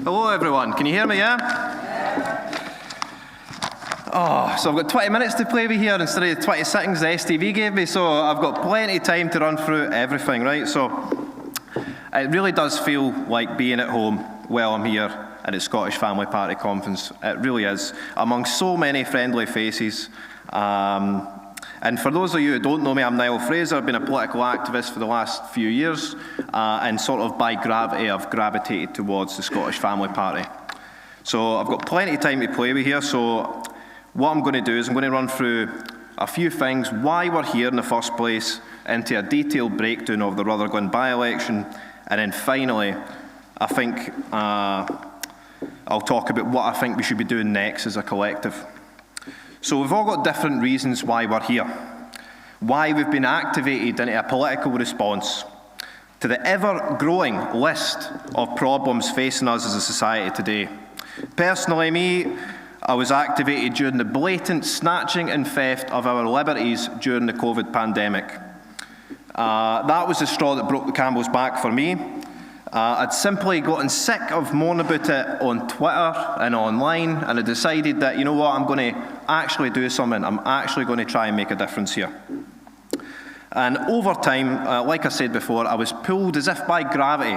Hello everyone, can you hear me, yeah? Oh, so I've got 20 minutes to play with here instead of the 20 seconds the STV gave me, so I've got plenty of time to run through everything, right? So it really does feel like being at home while I'm here at the Scottish Family Party Conference. It really is, among so many friendly faces. And for those of you who don't know me, I'm Nial Fraser. I've been a political activist for the last few years, and sort of by gravity, I've gravitated towards the Scottish Family Party. So I've got plenty of time to play with here, so what I'm going to do is I'm going to run through a few things, why we're here in the first place, into a detailed breakdown of the Rutherglen by-election, and then finally, I think I'll talk about what I think we should be doing next as a collective. So we've all got different reasons why we're here, why we've been activated into a political response to the ever-growing list of problems facing us as a society today. Personally, I was activated during the blatant snatching and theft of our liberties during the COVID pandemic. That was the straw that broke the camel's back for me. I'd simply gotten sick of moaning about it on Twitter and online, and I decided that, you know what, I'm going to actually do something. I'm actually going to try and make a difference here. And over time, like I said before, I was pulled as if by gravity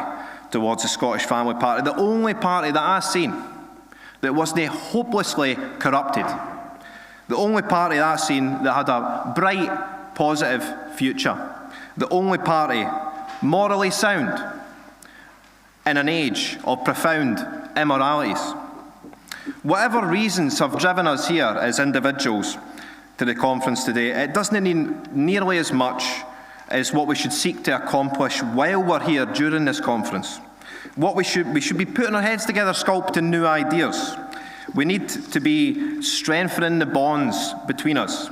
towards the Scottish Family Party, the only party that I've seen that wasn't hopelessly corrupted, the only party that I've seen that had a bright, positive future, the only party morally sound in an age of profound immoralities. Whatever reasons have driven us here as individuals to the conference today, it doesn't mean nearly as much as what we should seek to accomplish while we're here during this conference. We should be putting our heads together, sculpting new ideas. We need to be strengthening the bonds between us,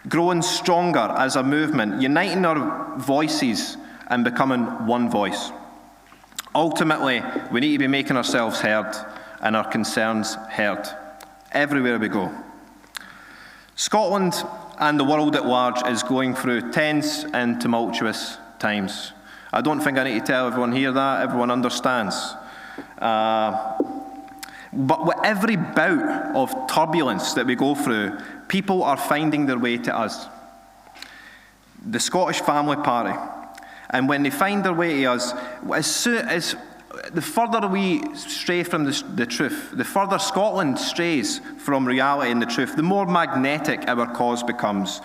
growing stronger as a movement, uniting our voices and becoming one voice. Ultimately, we need to be making ourselves heard and our concerns heard everywhere we go. Scotland and the world at large is going through tense and tumultuous times. I don't think I need to tell everyone here that, everyone understands. But with every bout of turbulence that we go through, people are finding their way to us. The Scottish Family Party. And when they find their way to us, the further we stray from the truth, the further Scotland strays from reality and the truth, the more magnetic our cause becomes,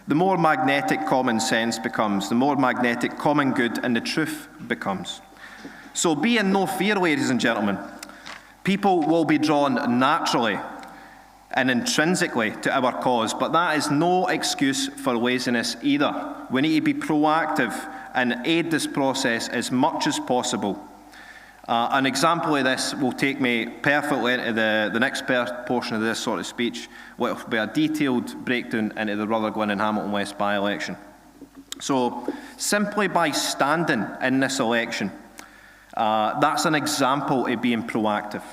the more magnetic common sense becomes, the more magnetic common good and the truth becomes. So be in no fear, ladies and gentlemen. People will be drawn naturally and intrinsically to our cause, but that is no excuse for laziness either. We need to be proactive and aid this process as much as possible. An example of this will take me perfectly into the next portion of this sort of speech, which will be a detailed breakdown into the Rutherglen and Hamilton West by-election. So, simply by standing in this election, that's an example of being proactive.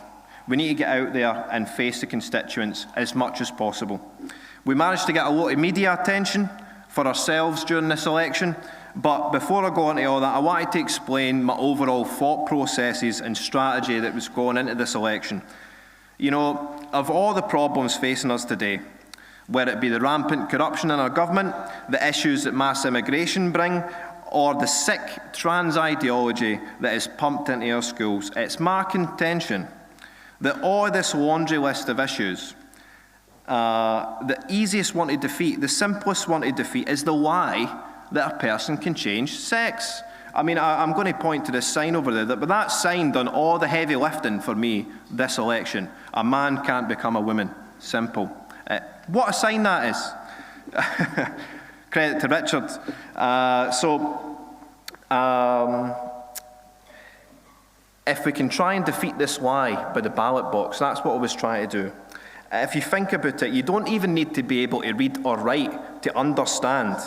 We need to get out there and face the constituents as much as possible. We managed to get a lot of media attention for ourselves during this election, but before I go into all that, I wanted to explain my overall thought processes and strategy that was going into this election. You know, of all the problems facing us today, whether it be the rampant corruption in our government, the issues that mass immigration bring, or the sick trans ideology that is pumped into our schools, it's my contention that all this laundry list of issues, the easiest one to defeat, the simplest one to defeat, is the lie that a person can change sex. I mean, I'm going to point to this sign over there, but that sign done all the heavy lifting for me this election. A man can't become a woman. Simple. What a sign that is. Credit to Richard. If we can try and defeat this lie by the ballot box, that's what I was trying to do. If you think about it, you don't even need to be able to read or write to understand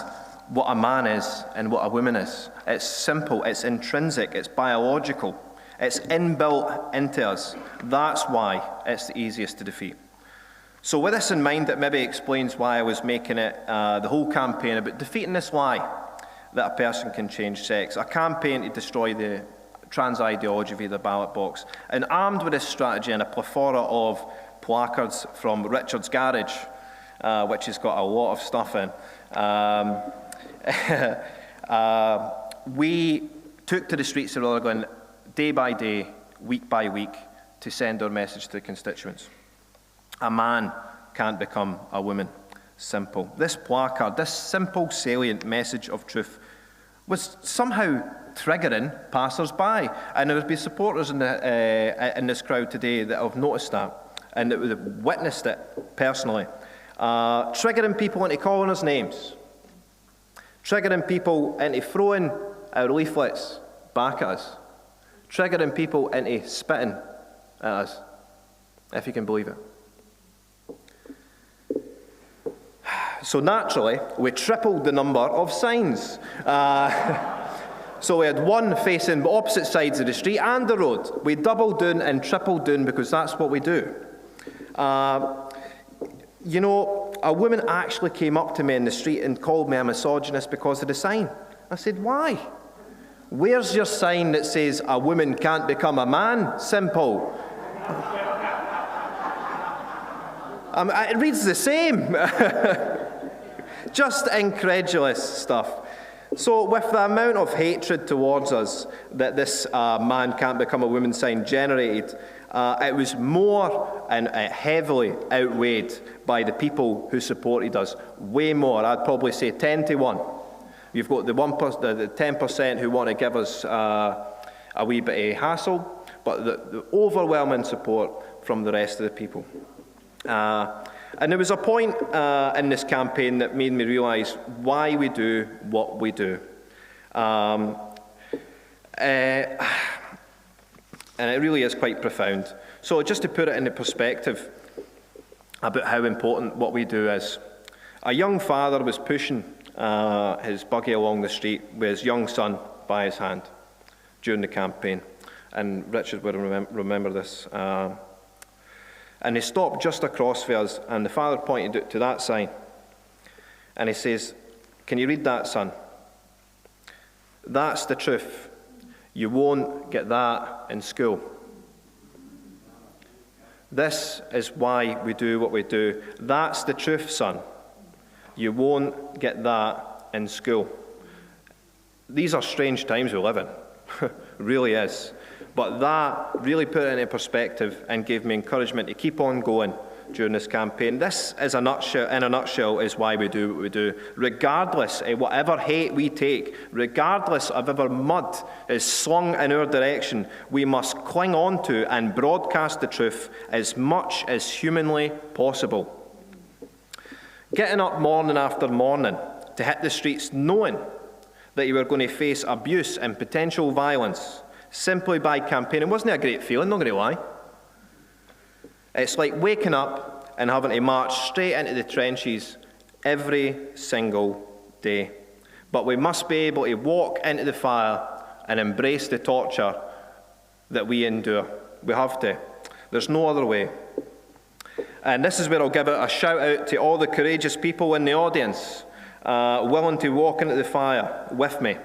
what a man is and what a woman is. It's simple, it's intrinsic, it's biological, it's inbuilt into us. That's why it's the easiest to defeat. So with this in mind, it maybe explains why I was making it the whole campaign about defeating this lie that a person can change sex. A campaign to trans ideology via the ballot box. And armed with this strategy and a plethora of placards from Richard's Garage, which has got a lot of stuff in, we took to the streets of Rutherglen day by day, week by week, to send our message to the constituents. A man can't become a woman. Simple. This placard, this simple, salient message of truth was somehow triggering passers-by. And there would be supporters in this crowd today that have noticed that and that would have witnessed it personally. Triggering people into calling us names. Triggering people into throwing our leaflets back at us. Triggering people into spitting at us, if you can believe it. So naturally, we tripled the number of signs. So we had one facing opposite sides of the street and the road. We doubled down and tripled down because that's what we do. You know, a woman actually came up to me in the street and called me a misogynist because of the sign. I said, why? Where's your sign that says a woman can't become a man? Simple. It reads the same. Just incredulous stuff. So with the amount of hatred towards us that this man can't become a woman sign generated, it was more and heavily outweighed by the people who supported us. Way more. I'd probably say 10 to 1. You've got the 10% who want to give us a wee bit of hassle, but the overwhelming support from the rest of the people. And there was a point in this campaign that made me realise why we do what we do. And it really is quite profound. So just to put it into perspective about how important what we do is, a young father was pushing his buggy along the street with his young son by his hand during the campaign. And Richard would remember this. And he stopped just across from us, and the father pointed to that sign. And he says, can you read that, son? That's the truth. You won't get that in school. This is why we do what we do. That's the truth, son. You won't get that in school. These are strange times we live in. Really is. But that really put it into perspective and gave me encouragement to keep on going during this campaign. This, in a nutshell, is why we do what we do. Regardless of whatever hate we take, regardless of ever mud is slung in our direction, we must cling on to and broadcast the truth as much as humanly possible. Getting up morning after morning to hit the streets knowing that you were going to face abuse and potential violence simply by campaigning wasn't a great feeling, not going to lie. It's like waking up and having to march straight into the trenches every single day. But we must be able to walk into the fire and embrace the torture that we endure. We have to. There's no other way. And this is where I'll give a shout out to all the courageous people in the audience willing to walk into the fire with me,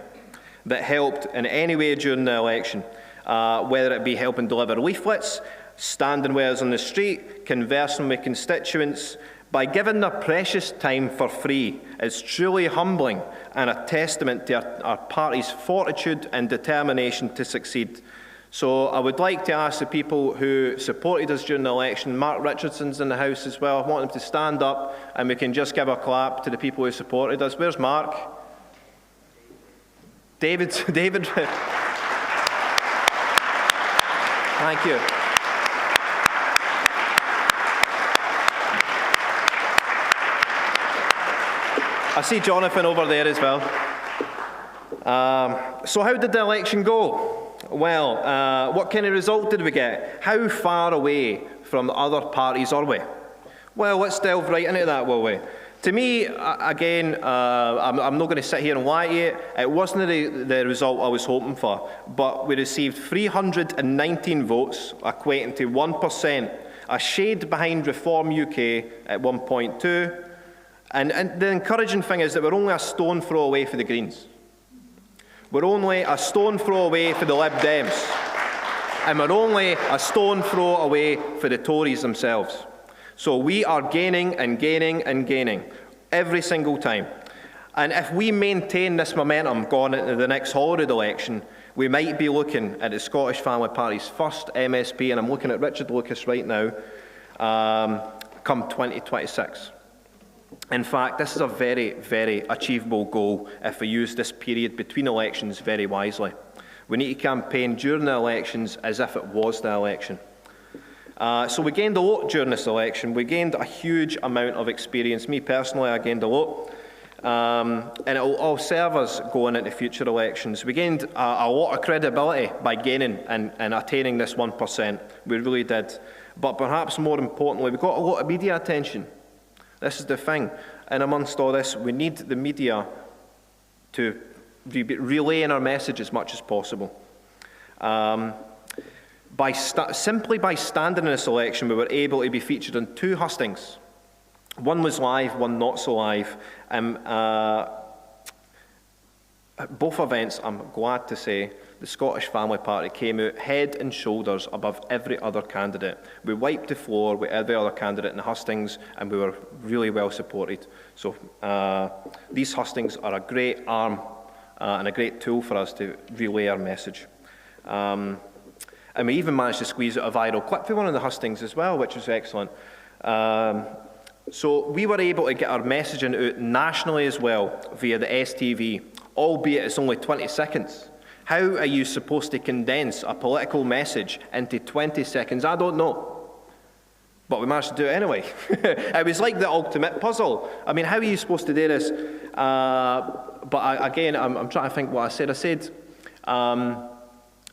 that helped in any way during the election, whether it be helping deliver leaflets, standing with us on the street, conversing with constituents. By giving their precious time for free is truly humbling and a testament to our party's fortitude and determination to succeed. So I would like to ask the people who supported us during the election, Mark Richardson's in the house as well, I want them to stand up and we can just give a clap to the people who supported us. Where's Mark? David. Thank you. I see Jonathan over there as well. So how did the election go? Well, what kind of result did we get? How far away from other parties are we? Well, let's delve right into that, will we? To me, again, I'm not going to sit here and lie to you. It wasn't the result I was hoping for, but we received 319 votes, equating to 1%, a shade behind Reform UK at 1.2, and the encouraging thing is that we're only a stone throw away for the Greens. We're only a stone throw away for the Lib Dems. And we're only a stone throw away for the Tories themselves. So we are gaining and gaining and gaining every single time. And if we maintain this momentum going into the next Holyrood election, we might be looking at the Scottish Family Party's first MSP, and I'm looking at Richard Lucas right now, come 2026. In fact, this is a very, very achievable goal if we use this period between elections very wisely. We need to campaign during the elections as if it was the election. So we gained a lot during this election. We gained a huge amount of experience. Me personally, I gained a lot. And it will all serve us going into future elections. We gained a lot of credibility by gaining and attaining this 1%. We really did. But perhaps more importantly, we got a lot of media attention. This is the thing. And amongst all this, we need the media to relay our message as much as possible. Simply by standing in this election, we were able to be featured in 2 hustings. One was live, one not so live. Both events, I'm glad to say, the Scottish Family Party came out head and shoulders above every other candidate. We wiped the floor with every other candidate in the hustings, and we were really well supported. So these hustings are a great arm and a great tool for us to relay our message. And we even managed to squeeze out a viral clip for one of the hustings as well, which was excellent. So we were able to get our messaging out nationally as well via the STV, albeit it's only 20 seconds. How are you supposed to condense a political message into 20 seconds? I don't know. But we managed to do it anyway. It was like the ultimate puzzle. I mean, how are you supposed to do this? Again, I'm trying to think what I said. I said,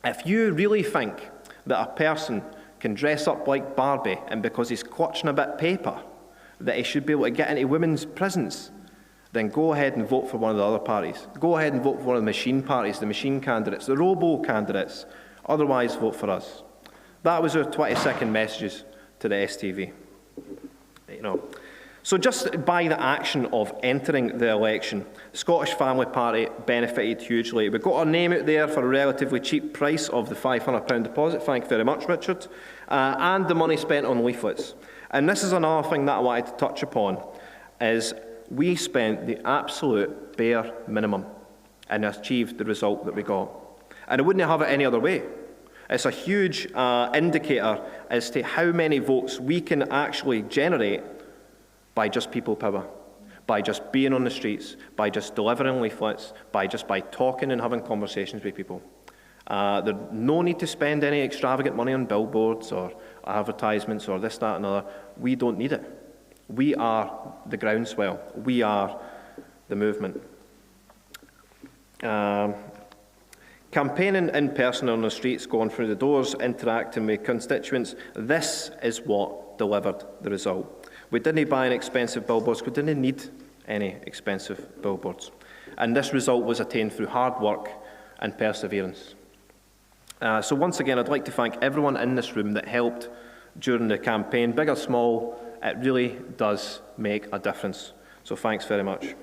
if you really think that a person can dress up like Barbie and because he's clutching a bit of paper, that he should be able to get into women's prisons, then go ahead and vote for one of the other parties. Go ahead and vote for one of the machine parties, the machine candidates, the robo candidates. Otherwise, vote for us. That was our 20-second messages to the STV. So just by the action of entering the election, the Scottish Family Party benefited hugely. We got our name out there for a relatively cheap price of the £500 deposit. Thank you very much, Richard. And the money spent on leaflets. And this is another thing that I wanted to touch upon, is we spent the absolute bare minimum and achieved the result that we got. And I wouldn't have it any other way. It's a huge indicator as to how many votes we can actually generate by just people power, by just being on the streets, by just delivering leaflets, by talking and having conversations with people. There's no need to spend any extravagant money on billboards or advertisements or this, that, and other. We don't need it. We are the groundswell. We are the movement. Campaigning in person on the streets, going through the doors, interacting with constituents, this is what delivered the result. We didn't buy any expensive billboards. We didn't need any expensive billboards. And this result was attained through hard work and perseverance. So once again, I'd like to thank everyone in this room that helped during the campaign, big or small. It really does make a difference. So thanks very much.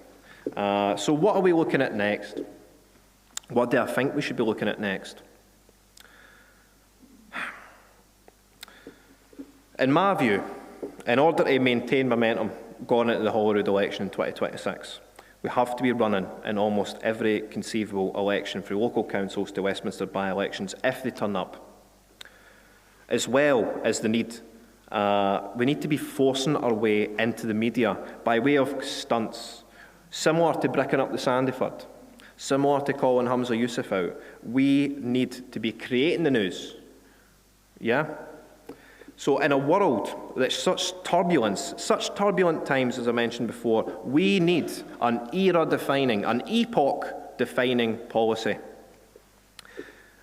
So what are we looking at next? What do I think we should be looking at next? In my view, in order to maintain momentum going into the Holyrood election in 2026, we have to be running in almost every conceivable election, through local councils to Westminster by-elections, if they turn up. As well as the need, we need to be forcing our way into the media by way of stunts, similar to bricking up the Sandyford, similar to calling Hamza Yousaf out. We need to be creating the news. Yeah? So in a world that's such turbulent times, as I mentioned before, we need an era-defining, an epoch-defining policy.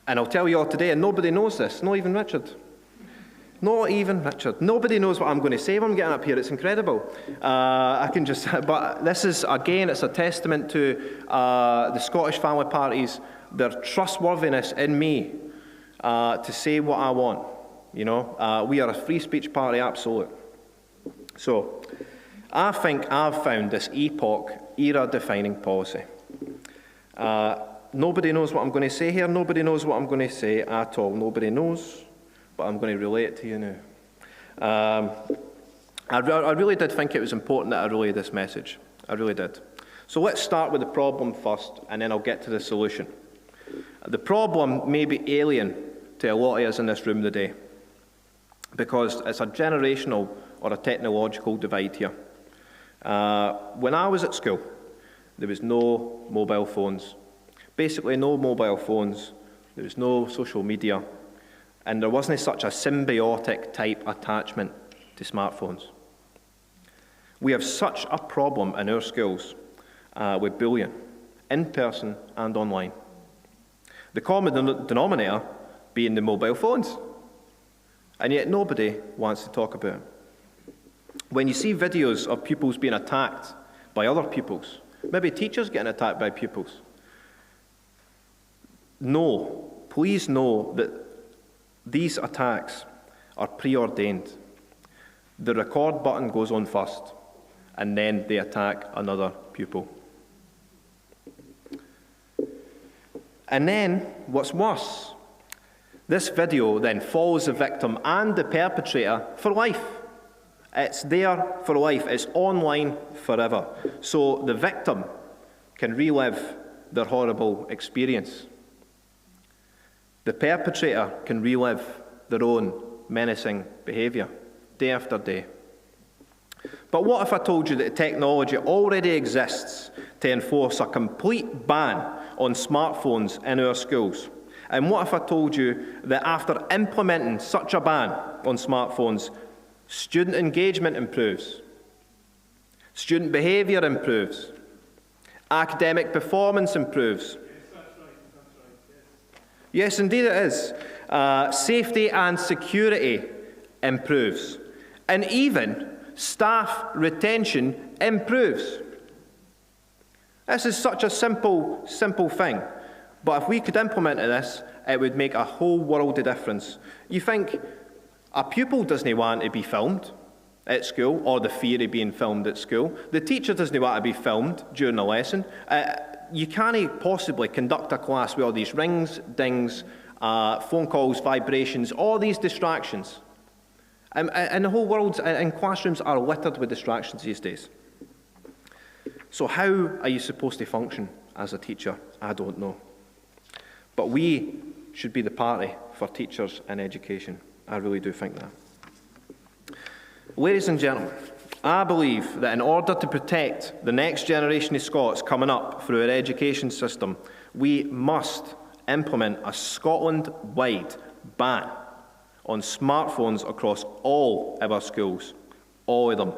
And I'll tell you all today, and nobody knows this, not even Richard. Not even Richard. Nobody knows what I'm going to say when I'm getting up here. It's incredible. But this is, again, it's a testament to the Scottish Family Party's, their trustworthiness in me to say what I want. We are a free speech party, absolute. So, I think I've found this epoch, era-defining policy. Nobody knows what I'm going to say here. Nobody knows what I'm going to say at all. Nobody knows, but I'm going to relay it to you now. I really did think it was important that I relayed this message. I really did. So let's start with the problem first, and then I'll get to the solution. The problem may be alien to a lot of us in this room today, because it's a generational or a technological divide here. When I was at school, there was no mobile phones. Basically no mobile phones, there was no social media, and there wasn't such a symbiotic type attachment to smartphones. We have such a problem in our schools with bullying, in person and online. The common denominator being the mobile phones, and yet nobody wants to talk about it. When you see videos of pupils being attacked by other pupils, maybe teachers getting attacked by pupils, please know that these attacks are preordained. The record button goes on first, and then they attack another pupil. And then, what's worse, this video then follows the victim and the perpetrator for life. It's there for life. It's online forever. So the victim can relive their horrible experience. The perpetrator can relive their own menacing behaviour day after day. But what if I told you that technology already exists to enforce a complete ban on smartphones in our schools? And what if I told you that after implementing such a ban on smartphones, student engagement improves, student behaviour improves, academic performance improves? Yes, indeed it is. Safety and security improves. And even staff retention improves. This is such a simple thing. But if we could implement this, it would make a whole world of difference. You think a pupil doesn't want to be filmed at school, or the fear of being filmed at school. The teacher doesn't want to be filmed during a lesson. You can't possibly conduct a class with all these rings, dings, phone calls, vibrations, all these distractions. And the whole world and classrooms are littered with distractions these days. So how are you supposed to function as a teacher? I don't know. But we should be the party for teachers in education. I really do think that. Ladies and gentlemen, I believe that in order to protect the next generation of Scots coming up through our education system, we must implement a Scotland-wide ban on smartphones across all of our schools, all of them.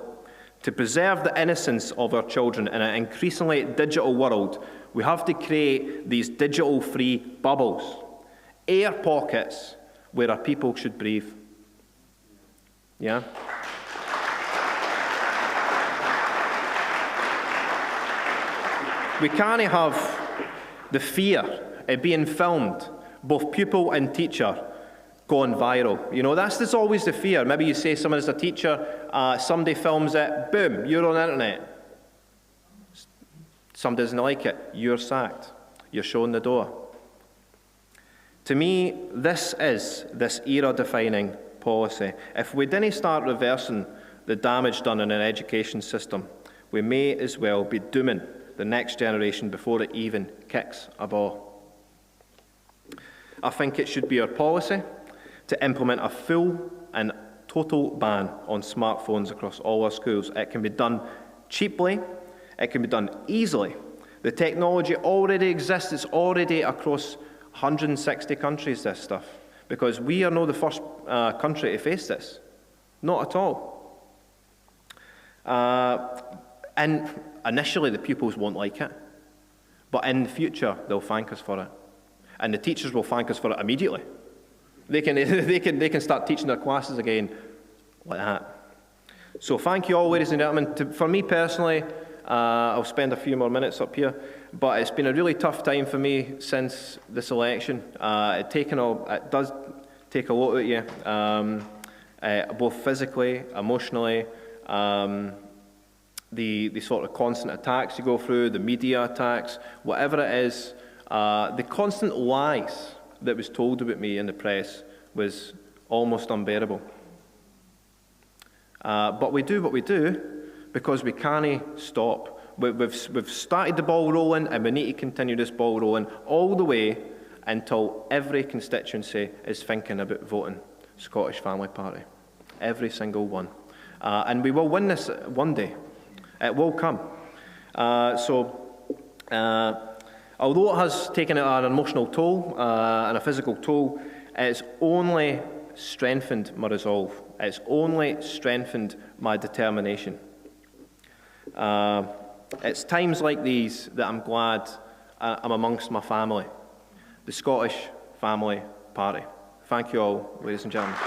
To preserve the innocence of our children in an increasingly digital world, we have to create these digital-free bubbles, air pockets where our people should breathe. Yeah? We can't have the fear of being filmed, both pupil and teacher, going viral. You know, that's always the fear. Maybe you say someone is a teacher, somebody films it, boom, you're on the internet. Some doesn't like it, you're sacked. You're shown the door. To me, this is this era-defining policy. If we didn't start reversing the damage done in an education system, we may as well be dooming the next generation before it even kicks a ball. I think it should be our policy to implement a full and total ban on smartphones across all our schools. It can be done cheaply, it can be done easily. The technology already exists, it's already across 160 countries, this stuff, because we are not the first country to face this. Not at all. And initially the pupils won't like it, but in the future they'll thank us for it. And the teachers will thank us for it immediately. They can start teaching their classes again like that. So thank you all, ladies and gentlemen. For me personally, I'll spend a few more minutes up here, but it's been a really tough time for me since this election. It does take a lot out of you, both physically, emotionally, the sort of constant attacks you go through, the media attacks, whatever it is. The constant lies that was told about me in the press was almost unbearable. But we do what we do because we can't stop. We've started the ball rolling, and we need to continue this ball rolling all the way until every constituency is thinking about voting Scottish Family Party. Every single one. And we will win this one day. It will come. Although it has taken an emotional toll and a physical toll, it's only strengthened my resolve. It's only strengthened my determination. It's times like these that I'm glad I'm amongst my family, the Scottish Family Party. Thank you all, ladies and gentlemen.